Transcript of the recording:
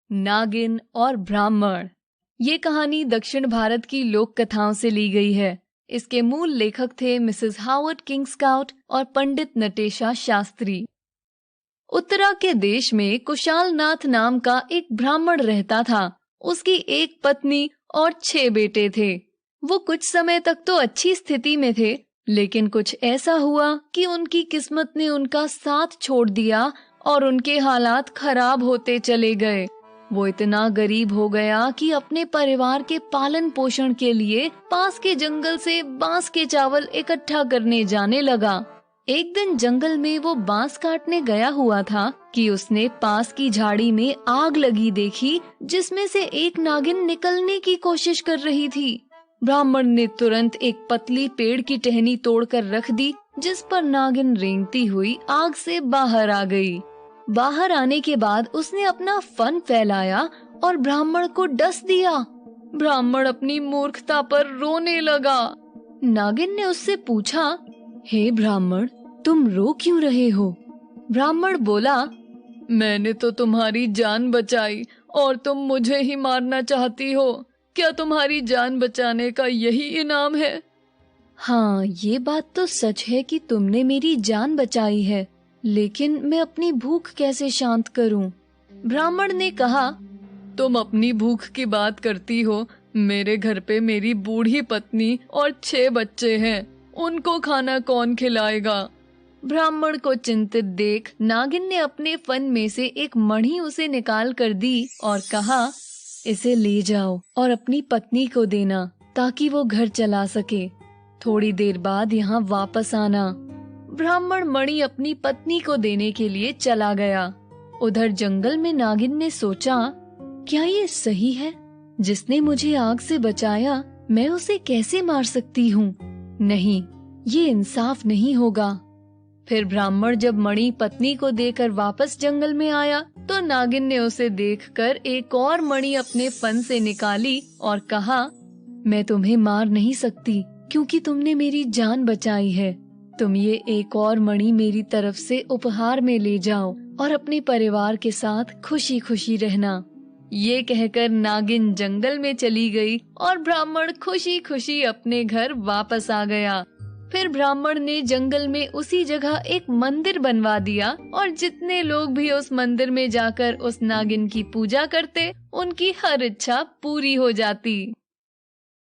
नागिन और ब्राह्मण। ये कहानी दक्षिण भारत की लोक कथाओं से ली गई है। इसके मूल लेखक थे मिसेस हावर्ड किंग्सकाउट और पंडित नटेशा शास्त्री। उत्तरा के देश में कुशाल नाथ नाम का एक ब्राह्मण रहता था। उसकी एक पत्नी और 6 बेटे थे। वो कुछ समय तक तो अच्छी स्थिति में थे, लेकिन कुछ ऐसा हुआ कि उनकी किस्मत ने उनका साथ छोड़ दिया और उनके हालात खराब होते चले गए। वो इतना गरीब हो गया कि अपने परिवार के पालन पोषण के लिए पास के जंगल से बांस के चावल इकट्ठा करने जाने लगा। एक दिन जंगल में वो बांस काटने गया हुआ था कि उसने पास की झाड़ी में आग लगी देखी, जिसमें से एक नागिन निकलने की कोशिश कर रही थी। ब्राह्मण ने तुरंत एक पतली पेड़ की टहनी तोड़कर रख दी, जिस पर नागिन रेंगती हुई आग से बाहर आ गई। बाहर आने के बाद उसने अपना फन फैलाया और ब्राह्मण को डस दिया। ब्राह्मण अपनी मूर्खता पर रोने लगा। नागिन ने उससे पूछा, हे ब्राह्मण, तुम रो क्यों रहे हो? ब्राह्मण बोला, मैंने तो तुम्हारी जान बचाई और तुम मुझे ही मारना चाहती हो। क्या तुम्हारी जान बचाने का यही इनाम है? हाँ, ये बात तो सच है कि तुमने मेरी जान बचाई है, लेकिन मैं अपनी भूख कैसे शांत करूं? ब्राह्मण ने कहा, तुम अपनी भूख की बात करती हो। मेरे घर पे मेरी बूढ़ी पत्नी और 6 बच्चे हैं। उनको खाना कौन खिलाएगा? ब्राह्मण को चिंतित देख नागिन ने अपने फन में से एक मणि उसे निकाल कर दी और कहा, इसे ले जाओ और अपनी पत्नी को देना ताकि वो घर चला सके। थोड़ी देर बाद यहाँ वापस आना। ब्राह्मण मणि अपनी पत्नी को देने के लिए चला गया। उधर जंगल में नागिन ने सोचा, क्या ये सही है? जिसने मुझे आग से बचाया, मैं उसे कैसे मार सकती हूँ? नहीं, ये इंसाफ नहीं होगा। फिर ब्राह्मण जब मणि पत्नी को देकर वापस जंगल में आया, तो नागिन ने उसे देखकर एक और मणि अपने फन से निकाली और कहा, मैं तुम्हें मार नहीं सकती क्योंकि तुमने मेरी जान बचाई है। तुम ये एक और मणि मेरी तरफ से उपहार में ले जाओ और अपने परिवार के साथ खुशी खुशी रहना। ये कहकर नागिन जंगल में चली गई और ब्राह्मण खुशी खुशी अपने घर वापस आ गया। फिर ब्राह्मण ने जंगल में उसी जगह एक मंदिर बनवा दिया और जितने लोग भी उस मंदिर में जाकर उस नागिन की पूजा करते, उनकी हर इच्छा पूरी हो जाती।